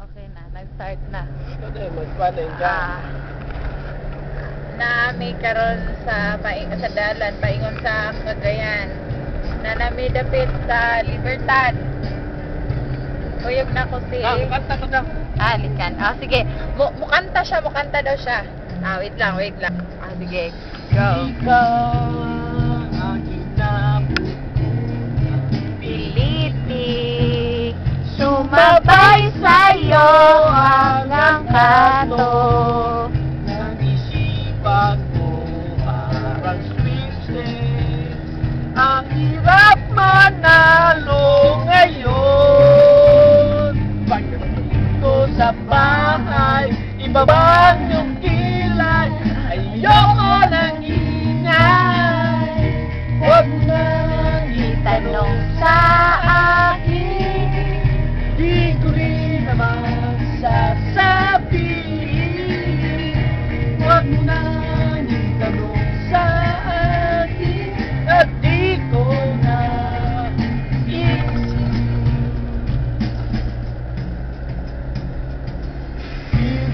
Okay na, nag-start na. Ano magpaling ka? Nami karon sa sa dalan paingon sa Cagayan. Na nami dapit sa Libertad. Uyog na ko si... Kanta ko daw. Likan. Sige. Mukanta siya, mukanta daw siya. Wait lang. Sige. Go. Ikaw ang inabuto. Piliti, sumabay sa'yo hanggang kato. Ang isipan ko parang sweepstakes. Ang hirap manalo ngayon. Pagdating ko sa bahay, ibabang yung kilay. Ayoko nang ingay. Huwag nang Tanong sa akin, di ko rin naman sasabihin. Huwag mo nang itanong sa akin at di ko na iisip.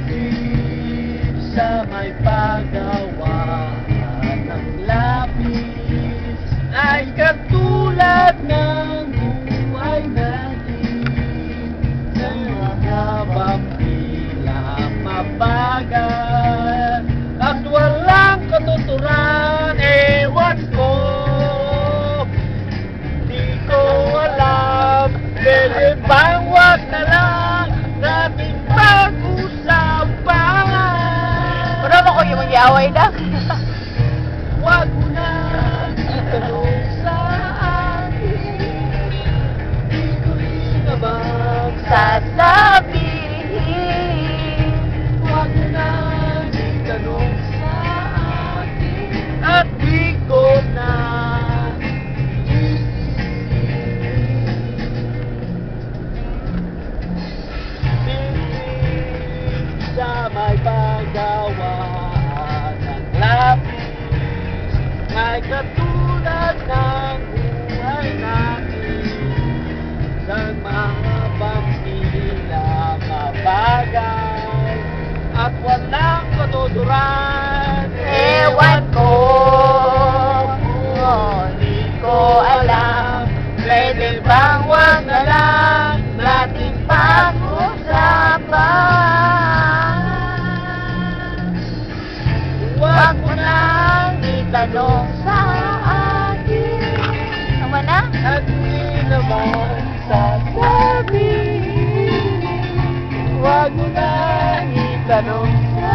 Bibig sa may paggawa ng lapis ay katulad ng buhay natin sa mga vampira mabagal at walang katuturan. Ewan ko, di ko alam, pwede bang wag na lang natin pag-usapan? Pero mo ko yung mag-iaway na. Wag mo na itanong sa akin, di ko rin naman Sasabihin, Wag mo na itanong sa akin at di ko na iisipin sa may paggawa ng lapis ay katulad ng buhay natin sa mga vampira mabagal at walang katuturan. ewan ko, di ko alam, pwede bang wag na lang nating pag-usapan? Wag mo nang itanong sa akin. Tama na? At di naman sasabihin. Wag mo na itanong sa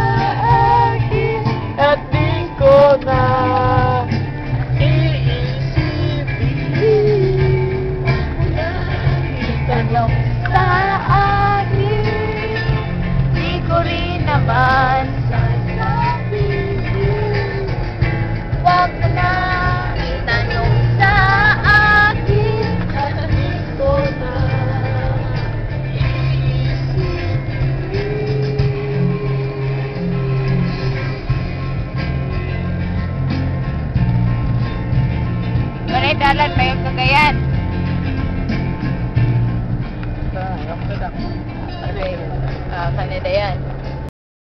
akin at di ko na iisipin. Wag mo na itanong Sa akin, di ko rin naman sasabihin. wag mo na itanong sa akin. At di ko na Manay dalan, may Cagayan. Okay. Kanina yan.